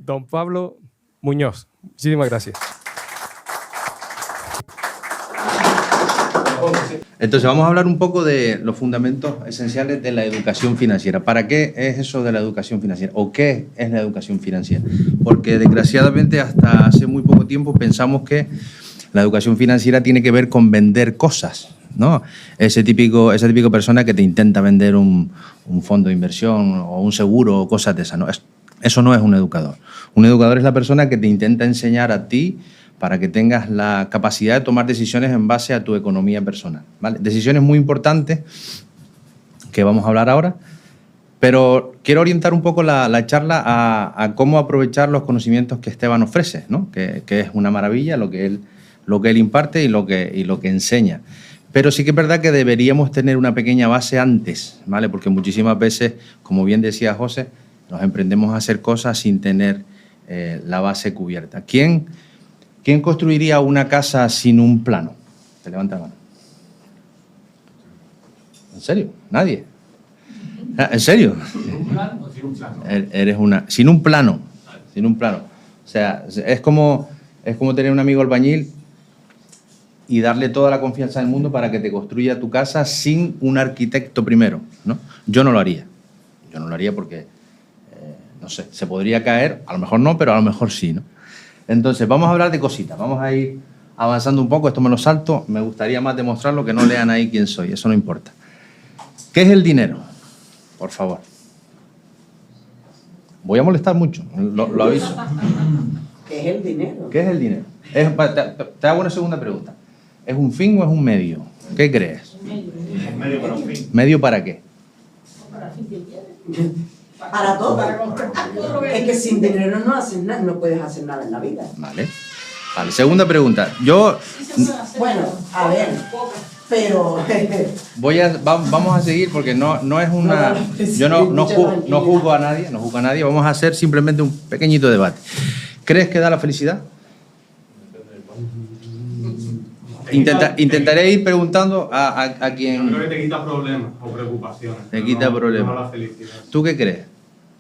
don Pablo Muñoz. Muchísimas gracias. Entonces, vamos a hablar un poco de los fundamentos esenciales de la educación financiera. ¿Para qué es eso de la educación financiera? ¿O qué es la educación financiera? Porque, desgraciadamente, hasta hace muy poco tiempo pensamos que la educación financiera tiene que ver con vender cosas, ¿no? Esa típico persona que te intenta vender un fondo de inversión o un seguro o cosas de esas, ¿no? Eso no es un educador. Un educador es la persona que te intenta enseñar a ti para que tengas la capacidad de tomar decisiones en base a tu economía personal, ¿vale? Decisiones muy importantes que vamos a hablar ahora, pero quiero orientar un poco la charla a cómo aprovechar los conocimientos que Esteban ofrece, ¿no? Que es una maravilla lo que él imparte y lo que enseña. Pero sí que es verdad que deberíamos tener una pequeña base antes, ¿vale? Porque muchísimas veces, como bien decía José, nos emprendemos a hacer cosas sin tener la base cubierta. ¿Quién construiría una casa sin un plano? Te levanta la mano. ¿En serio? ¿Nadie? ¿En serio? ¿Sin un plano o sin un plano? Eres una... Sin un plano. Sin un plano. O sea, es como tener un amigo albañil y darle toda la confianza del mundo para que te construya tu casa sin un arquitecto primero, ¿no? Yo no lo haría. Yo no lo haría porque, no sé, se podría caer, a lo mejor no, pero a lo mejor sí, ¿no? Entonces, vamos a hablar de cositas, vamos a ir avanzando un poco, esto me lo salto, me gustaría más demostrarlo, que no lean ahí quién soy, eso no importa. ¿Qué es el dinero? Por favor. Voy a molestar mucho, lo aviso. ¿Qué es el dinero? ¿Qué es el dinero? Te hago una segunda pregunta. ¿Es un fin o es un medio? ¿Qué crees? Un medio para un fin. ¿Medio para qué? Para todo. Es que sin dinero no haces nada, no puedes hacer nada en la vida. Vale. Segunda pregunta. Bueno, a ver, pero Vamos a seguir porque no es una... Yo no juzgo a nadie, vamos a hacer simplemente un pequeñito debate. ¿Crees que da la felicidad? Intentaré ir preguntando a quien... Yo creo que te quita problemas o preocupaciones. Te quita problemas. No la felicidad. ¿Tú qué crees?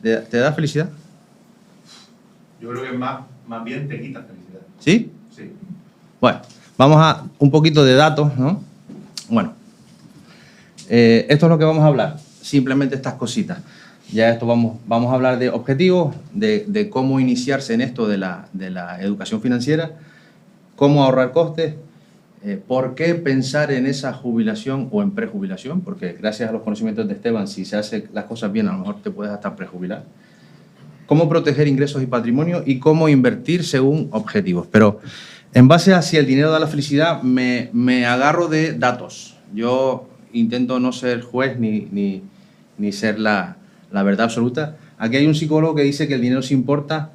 ¿Te da felicidad? Yo creo que más bien te quita felicidad. ¿Sí? Sí. Bueno, vamos a un poquito de datos, ¿no? Bueno, esto es lo que vamos a hablar, simplemente estas cositas. Ya esto vamos a hablar de objetivos, de cómo iniciarse en esto de la educación financiera, cómo ahorrar costes, por qué pensar en esa jubilación o en prejubilación, porque gracias a los conocimientos de Esteban, si se hacen las cosas bien, a lo mejor te puedes hasta prejubilar. Cómo proteger ingresos y patrimonio y cómo invertir según objetivos. Pero en base a si el dinero da la felicidad, me agarro de datos. Yo intento no ser juez ni ser la verdad absoluta. Aquí hay un psicólogo que dice que el dinero se importa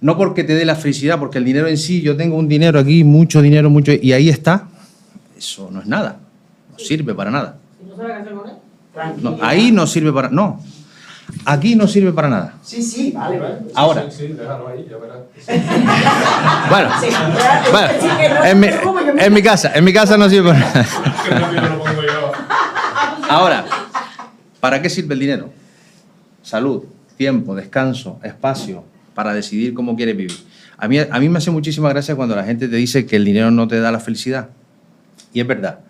no porque te dé la felicidad, porque el dinero en sí, yo tengo un dinero aquí, mucho dinero, y ahí está. Eso no es nada, no sirve para nada. ¿Y no sabe qué hacer con él? No, ahí no sirve para... No, aquí no sirve para nada. sí, vale. Ahora. Sí, déjalo ahí, ya verás. Bueno, Sí, en mi casa no sirve para nada. Lo pongo yo. Ahora, ¿para qué sirve el dinero? Salud, tiempo, descanso, espacio, para decidir cómo quieres vivir. A mí me hace muchísima gracia cuando la gente te dice que el dinero no te da la felicidad. Y es verdad.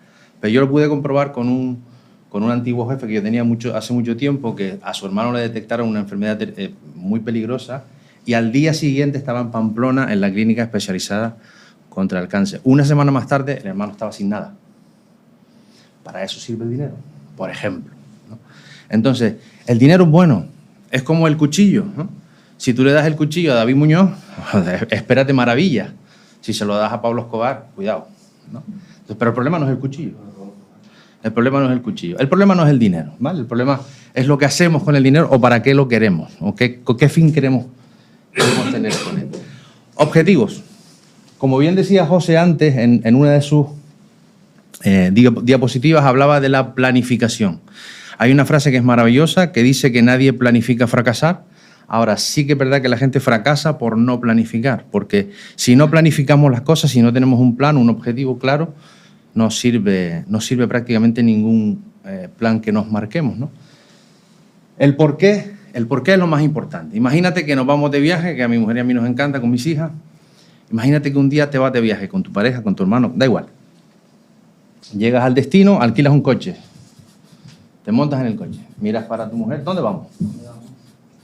Pero yo lo pude comprobar con un antiguo jefe que yo tenía hace mucho tiempo, que a su hermano le detectaron una enfermedad muy peligrosa y al día siguiente estaba en Pamplona, en la clínica especializada contra el cáncer. Una semana más tarde, el hermano estaba sin nada. Para eso sirve el dinero, por ejemplo, ¿no? Entonces, el dinero es bueno, es como el cuchillo, ¿no? Si tú le das el cuchillo a David Muñoz, espérate maravilla. Si se lo das a Pablo Escobar, cuidado, ¿no? Entonces, pero el problema no es el cuchillo. El problema no es el cuchillo. El problema no es el dinero, ¿vale? El problema es lo que hacemos con el dinero o para qué lo queremos, o qué fin queremos tener con él. Objetivos. Como bien decía José antes, en una de sus diapositivas hablaba de la planificación. Hay una frase que es maravillosa que dice que nadie planifica fracasar. Ahora, sí que es verdad que la gente fracasa por no planificar, porque si no planificamos las cosas, si no tenemos un plan, un objetivo claro, no sirve prácticamente ningún plan que nos marquemos, ¿no? El por qué El por qué es lo más importante. Imagínate que nos vamos de viaje, que a mi mujer y a mí nos encanta, con mis hijas. Imagínate que un día te vas de viaje con tu pareja, con tu hermano, da igual. Llegas al destino, alquilas un coche. Te montas en el coche. Miras para tu mujer, ¿dónde vamos?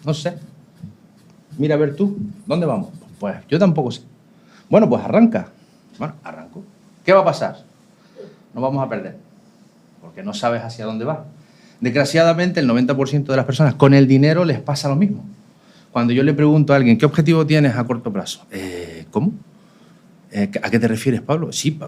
No sé. Mira a ver tú, ¿dónde vamos? Pues yo tampoco sé. Bueno, pues arranca. Bueno, arranco. ¿Qué va a pasar? Nos vamos a perder. Porque no sabes hacia dónde vas. Desgraciadamente, el 90% de las personas con el dinero les pasa lo mismo. Cuando yo le pregunto a alguien, ¿qué objetivo tienes a corto plazo? ¿Cómo? ¿A qué te refieres, Pablo? Sí,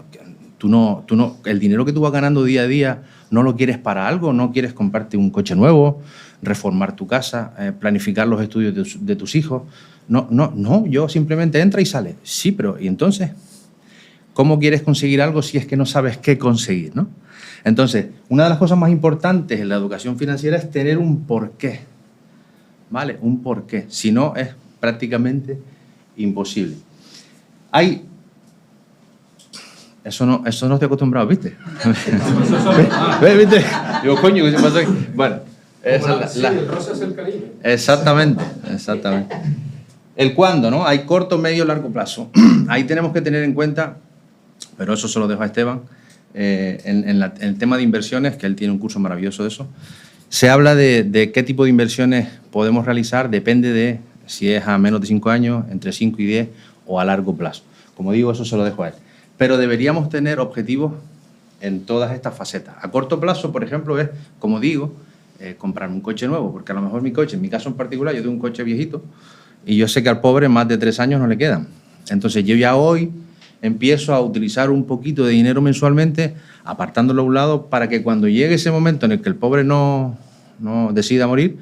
tú no, el dinero que tú vas ganando día a día, ¿no lo quieres para algo? ¿No quieres comprarte un coche nuevo, reformar tu casa, planificar los estudios de tus hijos? No, yo simplemente entra y sale. Sí, pero ¿y entonces? ¿Cómo quieres conseguir algo si es que no sabes qué conseguir, ¿no? Entonces, una de las cosas más importantes en la educación financiera es tener un porqué, ¿vale? Un porqué. Si no, es prácticamente imposible. Eso no estoy acostumbrado, ¿viste? ¿Viste? Digo, coño, ¿qué se pasó aquí? Bueno, el rosa es el cariño. Exactamente. El cuándo, ¿no? Hay corto, medio, largo plazo. Ahí tenemos que tener en cuenta, pero eso se lo dejo a Esteban, en el tema de inversiones, que él tiene un curso maravilloso de eso. Se habla de qué tipo de inversiones podemos realizar, depende de si es a menos de 5 años, entre 5 y 10 o a largo plazo. Como digo, eso se lo dejo a él. Pero deberíamos tener objetivos en todas estas facetas. A corto plazo, por ejemplo, es, como digo, comprarme un coche nuevo, porque a lo mejor mi coche, en mi caso en particular, yo tengo un coche viejito y yo sé que al pobre más de 3 años no le quedan. Entonces yo ya hoy empiezo a utilizar un poquito de dinero mensualmente, apartándolo a un lado, para que cuando llegue ese momento en el que el pobre no decida morir,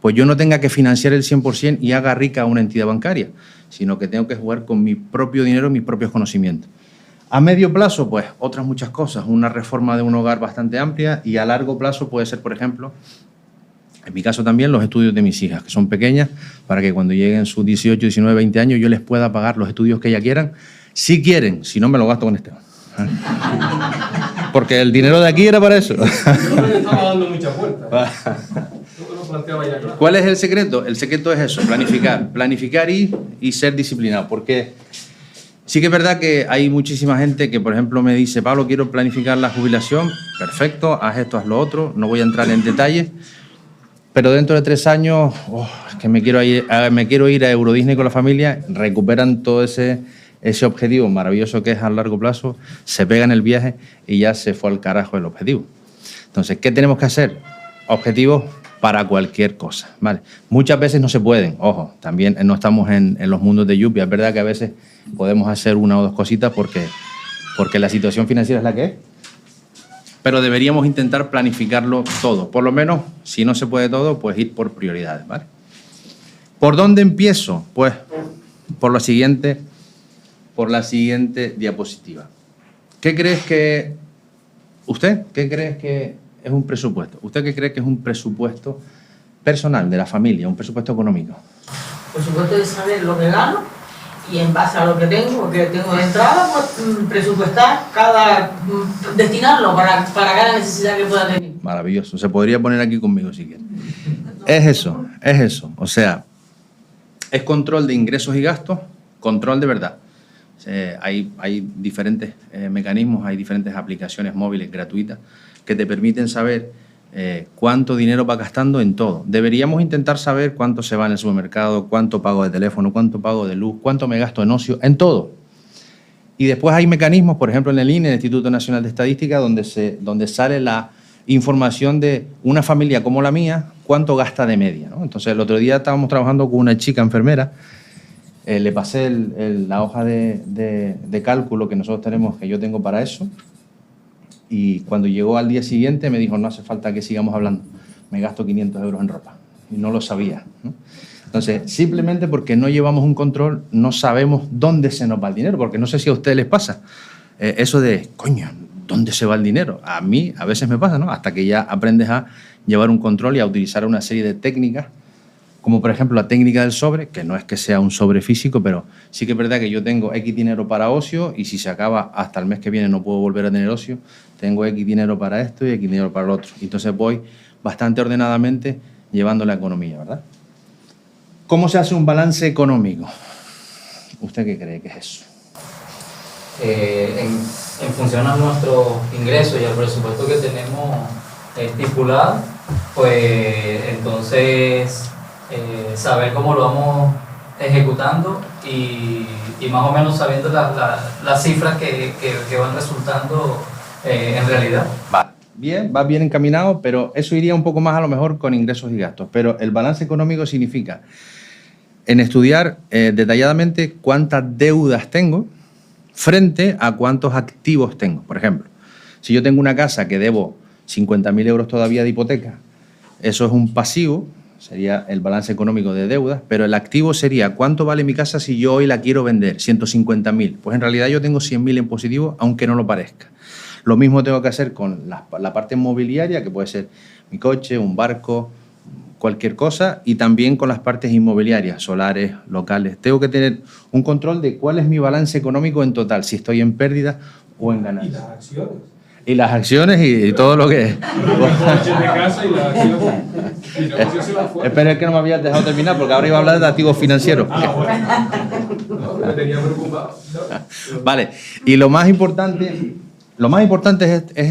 pues yo no tenga que financiar el 100% y haga rica a una entidad bancaria, sino que tengo que jugar con mi propio dinero, mis propios conocimientos. A medio plazo, pues otras muchas cosas, una reforma de un hogar bastante amplia, y a largo plazo puede ser, por ejemplo, en mi caso también, los estudios de mis hijas, que son pequeñas, para que cuando lleguen sus 18, 19, 20 años yo les pueda pagar los estudios que ellas quieran, si quieren, si no me lo gasto con Esteban. Porque el dinero de aquí era para eso. Yo no le estaba dando muchas vueltas. Yo lo planteaba ya claro. ¿Cuál es el secreto? El secreto es eso, planificar y ser disciplinado, porque sí que es verdad que hay muchísima gente que, por ejemplo, me dice, Pablo, quiero planificar la jubilación, perfecto, haz esto, haz lo otro, no voy a entrar en detalles, pero dentro de 3 años, es que me quiero ir a Euro Disney con la familia, recuperan todo ese objetivo maravilloso que es a largo plazo, se pegan el viaje y ya se fue al carajo el objetivo. Entonces, ¿qué tenemos que hacer? Objetivos para cualquier cosa, ¿vale? Muchas veces no se pueden, ojo, también no estamos en los mundos de lluvia, es verdad que a veces podemos hacer 1 o 2 cositas porque la situación financiera es la que es, pero deberíamos intentar planificarlo todo, por lo menos, si no se puede todo, pues ir por prioridades, ¿vale? ¿Por dónde empiezo? Pues por la siguiente diapositiva. ¿Qué crees que es un presupuesto? ¿Usted qué cree que es un presupuesto personal de la familia, un presupuesto económico? Por supuesto, de saber lo que gano y en base a lo que tengo de entrada, pues presupuestar destinarlo para cada necesidad que pueda tener. Maravilloso. Se podría poner aquí conmigo si quiere. Es eso. O sea, es control de ingresos y gastos, control de verdad. Hay diferentes mecanismos, hay diferentes aplicaciones móviles gratuitas que te permiten saber cuánto dinero va gastando en todo. Deberíamos intentar saber cuánto se va en el supermercado, cuánto pago de teléfono, cuánto pago de luz, cuánto me gasto en ocio, en todo. Y después hay mecanismos, por ejemplo en el INE, el Instituto Nacional de Estadística, donde sale la información de una familia como la mía, cuánto gasta de media, ¿no? Entonces el otro día estábamos trabajando con una chica enfermera, le pasé la hoja de cálculo que nosotros tenemos, que yo tengo para eso, y cuando llegó al día siguiente me dijo, no hace falta que sigamos hablando, me gasto 500 euros en ropa. Y no lo sabía, ¿no? Entonces, simplemente porque no llevamos un control, no sabemos dónde se nos va el dinero, porque no sé si a ustedes les pasa eso de, coño, ¿dónde se va el dinero? A mí a veces me pasa, ¿no? Hasta que ya aprendes a llevar un control y a utilizar una serie de técnicas, como por ejemplo la técnica del sobre, que no es que sea un sobre físico, pero sí que es verdad que yo tengo X dinero para ocio y si se acaba hasta el mes que viene no puedo volver a tener ocio, tengo X dinero para esto y X dinero para lo otro. Entonces voy bastante ordenadamente llevando la economía, ¿verdad? ¿Cómo se hace un balance económico? ¿Usted qué cree que es eso? En función a nuestros ingresos y al presupuesto que tenemos estipulado, pues entonces saber cómo lo vamos ejecutando y más o menos sabiendo las cifras que van resultando en realidad. Va bien encaminado, pero eso iría un poco más a lo mejor con ingresos y gastos. Pero el balance económico significa en estudiar detalladamente cuántas deudas tengo frente a cuántos activos tengo. Por ejemplo, si yo tengo una casa que debo 50.000 euros todavía de hipoteca, eso es un pasivo, sería el balance económico de deudas, pero el activo sería cuánto vale mi casa si yo hoy la quiero vender, 150.000. Pues en realidad yo tengo 100.000 en positivo, aunque no lo parezca. Lo mismo tengo que hacer con la parte inmobiliaria, que puede ser mi coche, un barco, cualquier cosa, y también con las partes inmobiliarias, solares, locales. Tengo que tener un control de cuál es mi balance económico en total, si estoy en pérdida o en ganancia. Y las acciones. Y las acciones y todo lo que es. Los coches de casa y las acciones. Y la acción se va fuera. Espera que no me habías dejado terminar, porque ahora iba a hablar de activos financieros. No, me tenía preocupado. No. Vale, y lo más importante es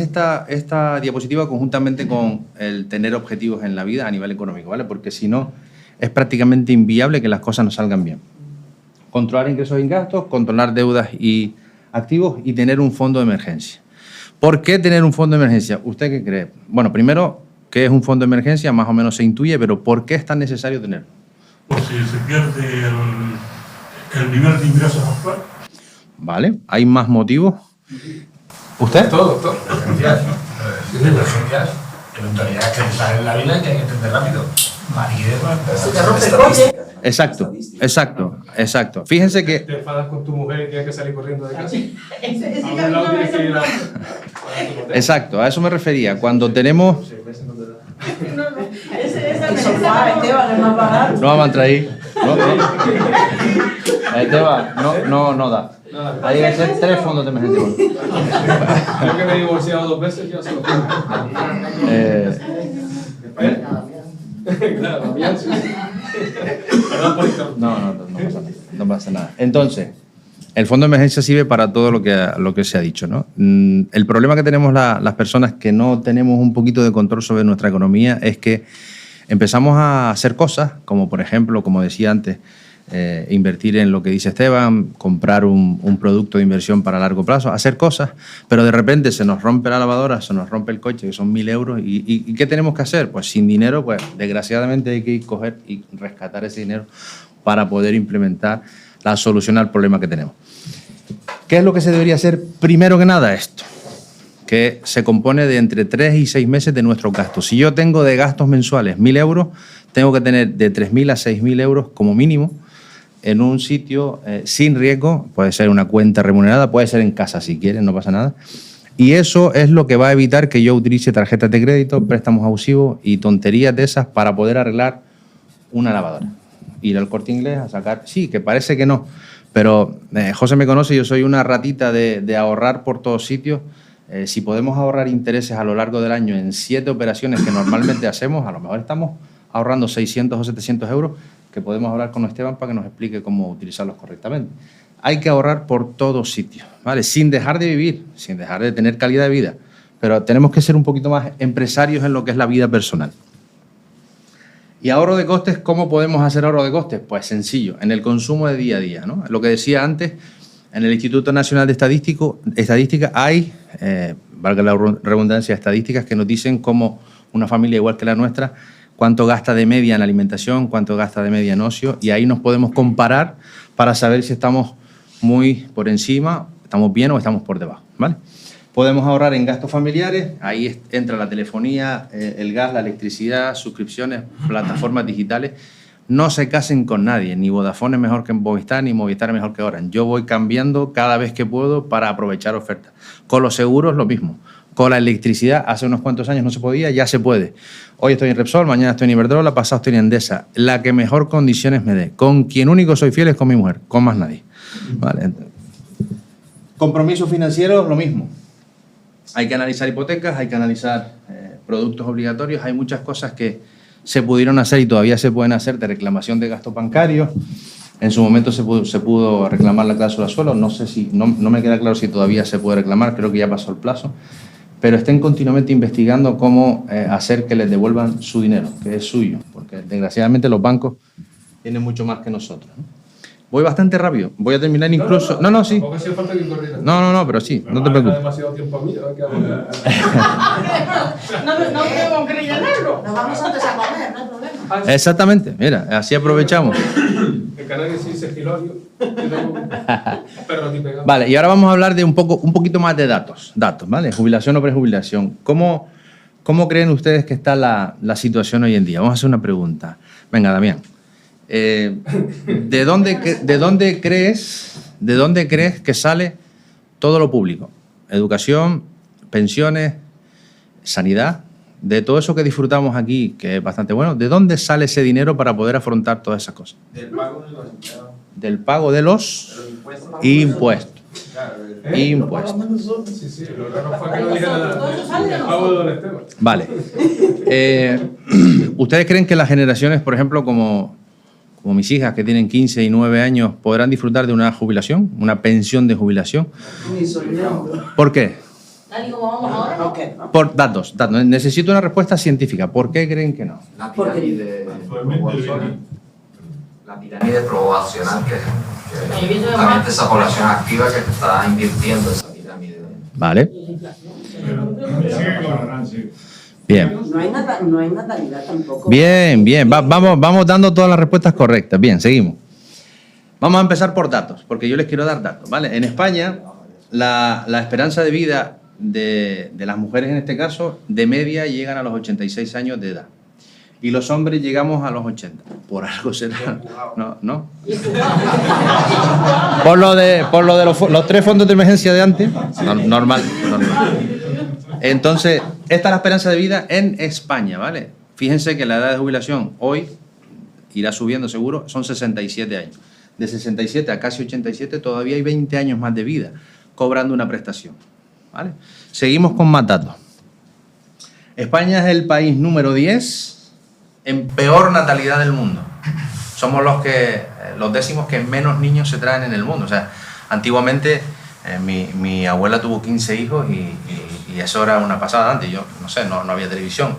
esta diapositiva conjuntamente con el tener objetivos en la vida a nivel económico, ¿vale? Porque si no, es prácticamente inviable que las cosas no salgan bien. Controlar ingresos y gastos, controlar deudas y activos y tener un fondo de emergencia. ¿Por qué tener un fondo de emergencia? ¿Usted qué cree? Bueno, primero, ¿qué es un fondo de emergencia? Más o menos se intuye, pero ¿por qué es tan necesario tenerlo? Pues si se pierde el nivel de ingresos actual. Vale, ¿hay más motivos? ¿Usted? Todo. Emergencias, eventualidades que te salen en la vida y que hay que entender rápido. Si te rompe el coche, Exacto. Fíjense que... Te enfadas con tu mujer y tienes que salir corriendo de casa. ese A un lado tienes que ir a... Exacto, a eso me refería. Cuando tenemos... El sofá, Esteban, es más barato. No vamos a entrar ahí. Esteban, no da. Hay que ser 3 fondos de emergencia. Yo que me he divorciado 2 veces, ya se lo tengo. Claro, la mía sí. Perdón por interrumpir. No pasa nada. Entonces, el fondo de emergencia sirve para todo lo que se ha dicho, ¿no? El problema que tenemos las personas que no tenemos un poquito de control sobre nuestra economía es que empezamos a hacer cosas, como por ejemplo, como decía antes, invertir en lo que dice Esteban, comprar un producto de inversión para largo plazo, hacer cosas, pero de repente se nos rompe la lavadora, se nos rompe el coche, que son 1.000 euros, ¿y qué tenemos que hacer? Pues sin dinero, pues desgraciadamente hay que ir coger y rescatar ese dinero para poder implementar la solución al problema que tenemos. ¿Qué es lo que se debería hacer? Primero que nada esto, que se compone de entre 3 y 6 meses de nuestros gastos. Si yo tengo de gastos mensuales 1.000 euros, tengo que tener de 3.000 a 6.000 euros como mínimo en un sitio sin riesgo, puede ser una cuenta remunerada, puede ser en casa si quieren, no pasa nada. Y eso es lo que va a evitar que yo utilice tarjetas de crédito, préstamos abusivos y tonterías de esas para poder arreglar una lavadora. Ir al Corte Inglés a sacar, sí, que parece que no, pero José me conoce, yo soy una ratita de ahorrar por todos sitios. Si podemos ahorrar intereses a lo largo del año en 7 operaciones que normalmente hacemos, a lo mejor estamos ahorrando 600 o 700 euros que podemos hablar con Esteban para que nos explique cómo utilizarlos correctamente. Hay que ahorrar por todos sitios, ¿vale? Sin dejar de vivir, sin dejar de tener calidad de vida, pero tenemos que ser un poquito más empresarios en lo que es la vida personal. ¿Y ahorro de costes? ¿Cómo podemos hacer ahorro de costes? Pues sencillo, en el consumo de día a día, ¿no? Lo que decía antes, en el Instituto Nacional de Estadística hay, valga la redundancia, estadísticas que nos dicen cómo una familia igual que la nuestra, cuánto gasta de media en alimentación, cuánto gasta de media en ocio, y ahí nos podemos comparar para saber si estamos muy por encima, estamos bien o estamos por debajo, ¿vale? Podemos ahorrar en gastos familiares, ahí entra la telefonía, el gas, la electricidad, suscripciones, plataformas digitales. No se casen con nadie, ni Vodafone es mejor que Movistar, ni Movistar es mejor que Orange. Yo voy cambiando cada vez que puedo para aprovechar ofertas. Con los seguros lo mismo. Con la electricidad, hace unos cuantos años no se podía, ya se puede. Hoy estoy en Repsol, mañana estoy en Iberdrola, pasado estoy en Endesa. La que mejor condiciones me dé. Con quien único soy fiel es con mi mujer, con más nadie. Vale. Compromisos financieros, lo mismo. Hay que analizar hipotecas, hay que analizar productos obligatorios. Hay muchas cosas que se pudieron hacer y todavía se pueden hacer de reclamación de gastos bancarios. En su momento se pudo reclamar la cláusula suelo, no sé si, no me queda claro si todavía se puede reclamar, creo que ya pasó el plazo, pero estén continuamente investigando cómo hacer que les devuelvan su dinero, que es suyo, porque desgraciadamente los bancos tienen mucho más que nosotros, ¿no? Voy bastante rápido, voy a terminar incluso... No, sí. Tampoco hacía falta que corriera. No, pero sí, no te preocupes. Demasiado tiempo a mí, a ver qué hago. No tengo que rellenarlo. Nos vamos antes a comer, no hay problema. Exactamente, mira, así aprovechamos. En Canarias sí dice Gilorio. Perro aquí pegado. Vale, y ahora vamos a hablar de un poquito más de datos, ¿vale? Jubilación o prejubilación. ¿Cómo creen ustedes que está la situación hoy en día? Vamos a hacer una pregunta. Venga, Damián. ¿De dónde crees que sale todo lo público? Educación, pensiones, sanidad, de todo eso que disfrutamos aquí, que es bastante bueno. ¿De dónde sale ese dinero para poder afrontar todas esas cosas? Del pago de los empleados. Del pago de los impuestos. Impuestos. Sí, lo raro fue que no dijera el pago de Don Esteban. Vale. ¿Ustedes creen que las generaciones, por ejemplo, como mis hijas que tienen 15 y 9 años, podrán disfrutar de una jubilación, una pensión de jubilación? Ni soñando. ¿Por qué? Tal y como vamos ahora, ¿Por qué? Por datos. Necesito una respuesta científica. ¿Por qué creen que no? La pirámide proporcional que justamente esa población activa que te está invirtiendo esa pirámide. Vale. Bien. No hay natalidad tampoco. Bien. Vamos dando todas las respuestas correctas. Bien, seguimos. Vamos a empezar por datos, porque yo les quiero dar datos, ¿vale? En España, la esperanza de vida de las mujeres, en este caso, de media llegan a los 86 años de edad. Y los hombres llegamos a los 80. Por algo será. ¿No? Por lo de los 3 fondos de emergencia de antes. Normal. Entonces, esta es la esperanza de vida en España, ¿vale? Fíjense que la edad de jubilación hoy irá subiendo seguro, son 67 años. De 67 a casi 87 todavía hay 20 años más de vida cobrando una prestación, ¿vale? Seguimos con más datos. España es el país número 10 en peor natalidad del mundo. Somos los décimos que menos niños se traen en el mundo. O sea, antiguamente mi abuela tuvo 15 hijos y eso era una pasada antes. Yo no sé, no había televisión.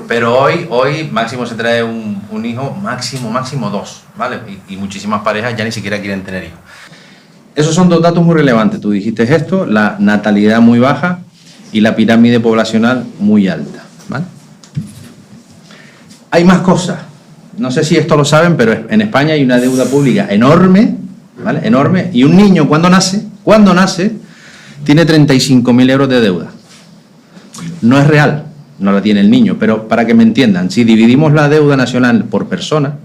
Pero hoy máximo se trae un hijo, máximo 2, ¿vale? Y muchísimas parejas ya ni siquiera quieren tener hijos. Esos son 2 datos muy relevantes. Tú dijiste esto, la natalidad muy baja y la pirámide poblacional muy alta, ¿vale? Hay más cosas. No sé si esto lo saben, pero en España hay una deuda pública enorme, ¿vale? Enorme. Y un niño cuando nace, tiene 35.000 euros de deuda. No es real, no la tiene el niño, pero para que me entiendan, si dividimos la deuda nacional por persona,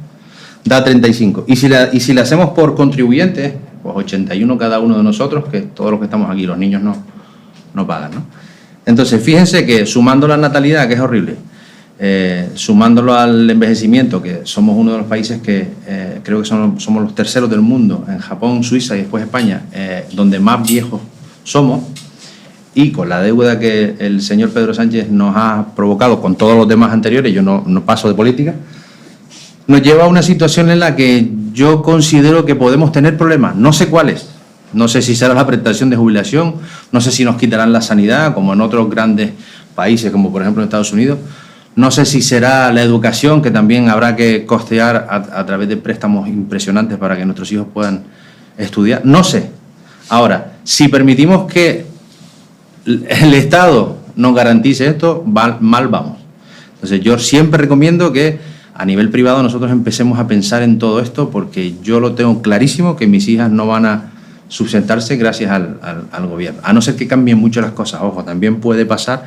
da 35. Y si la hacemos por contribuyentes, pues 81 cada uno de nosotros, que todos los que estamos aquí, los niños no pagan, ¿no? Entonces, fíjense que sumando la natalidad, que es horrible, sumándolo al envejecimiento, que somos uno de los países que creo que somos los terceros del mundo, en Japón, Suiza y después España, donde más viejos somos, y con la deuda que el señor Pedro Sánchez nos ha provocado con todos los demás anteriores, yo no paso de política, nos lleva a una situación en la que yo considero que podemos tener problemas, no sé cuáles. No sé si será la prestación de jubilación, no sé si nos quitarán la sanidad, como en otros grandes países, como por ejemplo en Estados Unidos. No sé si será la educación, que también habrá que costear a través de préstamos impresionantes para que nuestros hijos puedan estudiar. No sé. Ahora, si permitimos que el Estado nos garantice esto, mal vamos. Entonces, yo siempre recomiendo que a nivel privado nosotros empecemos a pensar en todo esto, porque yo lo tengo clarísimo que mis hijas no van a sustentarse gracias al gobierno. A no ser que cambien mucho las cosas. Ojo, también puede pasar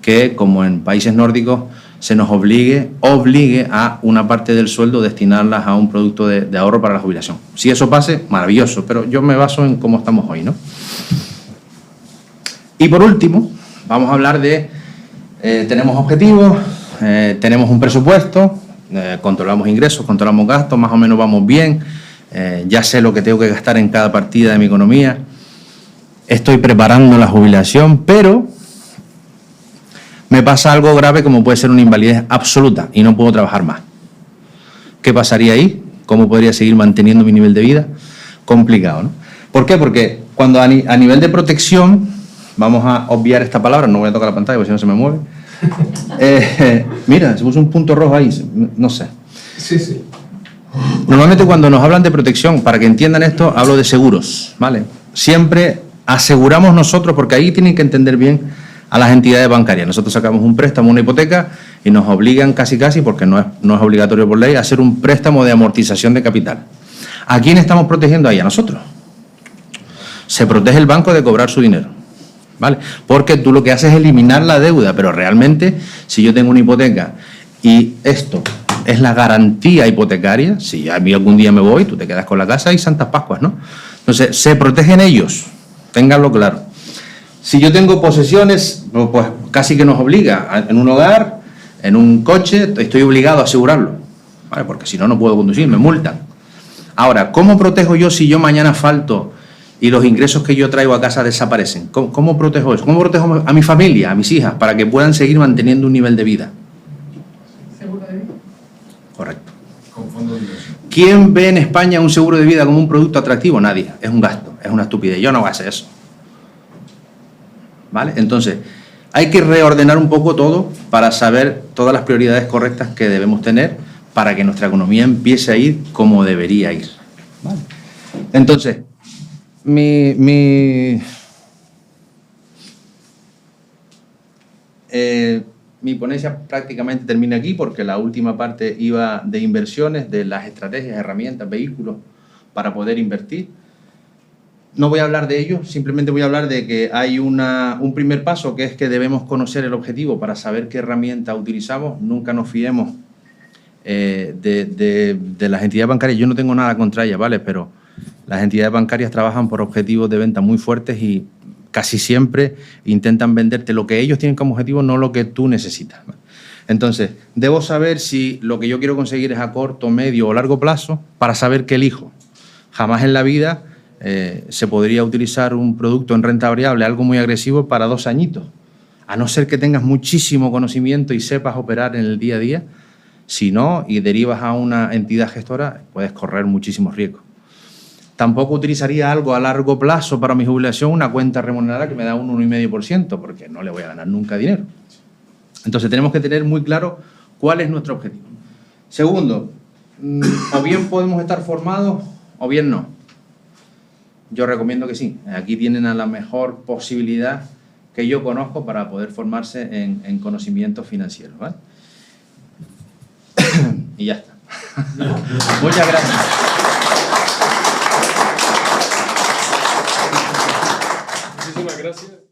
que, como en países nórdicos, se nos obligue a una parte del sueldo destinarlas a un producto de ahorro para la jubilación. Si eso pase, maravilloso, pero yo me baso en cómo estamos hoy, ¿no? Y por último, vamos a hablar de, tenemos objetivos, tenemos un presupuesto, controlamos ingresos, controlamos gastos, más o menos vamos bien, ya sé lo que tengo que gastar en cada partida de mi economía, estoy preparando la jubilación, pero me pasa algo grave como puede ser una invalidez absoluta y no puedo trabajar más. ¿Qué pasaría ahí? ¿Cómo podría seguir manteniendo mi nivel de vida? Complicado, ¿no? ¿Por qué? Porque cuando a nivel de protección, vamos a obviar esta palabra, no voy a tocar la pantalla porque si no se me mueve. Mira, se puso un punto rojo ahí, no sé. Sí, sí. Normalmente cuando nos hablan de protección, para que entiendan esto, hablo de seguros, ¿vale? Siempre aseguramos nosotros, porque ahí tienen que entender bien a las entidades bancarias. Nosotros sacamos un préstamo, una hipoteca, y nos obligan casi, porque no es obligatorio por ley, a hacer un préstamo de amortización de capital. ¿A quién estamos protegiendo ahí? A nosotros. Se protege el banco de cobrar su dinero, ¿vale? Porque tú lo que haces es eliminar la deuda, pero realmente, si yo tengo una hipoteca y esto es la garantía hipotecaria, si a mí algún día me voy, tú te quedas con la casa y Santas Pascuas, ¿no? Entonces, se protegen ellos, ténganlo claro. Si yo tengo posesiones, pues casi que nos obliga, en un hogar, en un coche, estoy obligado a asegurarlo, ¿vale? Porque si no, no puedo conducir, me multan. Ahora, ¿cómo protejo yo si yo mañana falto y los ingresos que yo traigo a casa desaparecen? ¿Cómo protejo eso? ¿Cómo protejo a mi familia, a mis hijas, para que puedan seguir manteniendo un nivel de vida? ¿Seguro de vida? Correcto. ¿Quién ve en España un seguro de vida como un producto atractivo? Nadie. Es un gasto, es una estupidez. Yo no voy a hacer eso. ¿Vale? Entonces, hay que reordenar un poco todo para saber todas las prioridades correctas que debemos tener para que nuestra economía empiece a ir como debería ir. ¿Vale? Entonces, mi ponencia prácticamente termina aquí porque la última parte iba de inversiones, de las estrategias, herramientas, vehículos para poder invertir. No voy a hablar de ello, simplemente voy a hablar de que hay un primer paso, que es que debemos conocer el objetivo para saber qué herramienta utilizamos. Nunca nos fiemos de las entidades bancarias. Yo no tengo nada contra ellas, ¿vale? Pero las entidades bancarias trabajan por objetivos de venta muy fuertes y casi siempre intentan venderte lo que ellos tienen como objetivo, no lo que tú necesitas. Entonces, debo saber si lo que yo quiero conseguir es a corto, medio o largo plazo para saber qué elijo. Jamás en la vida se podría utilizar un producto en renta variable, algo muy agresivo, para 2 añitos. A no ser que tengas muchísimo conocimiento y sepas operar en el día a día. Si no, y derivas a una entidad gestora, puedes correr muchísimos riesgos. Tampoco utilizaría algo a largo plazo para mi jubilación, una cuenta remunerada que me da un 1,5%, porque no le voy a ganar nunca dinero. Entonces tenemos que tener muy claro cuál es nuestro objetivo. Segundo, o bien podemos estar formados o bien no. Yo recomiendo que sí. Aquí tienen a la mejor posibilidad que yo conozco para poder formarse en conocimientos financieros, ¿vale? Y ya está. Muchas gracias. Muchísimas gracias.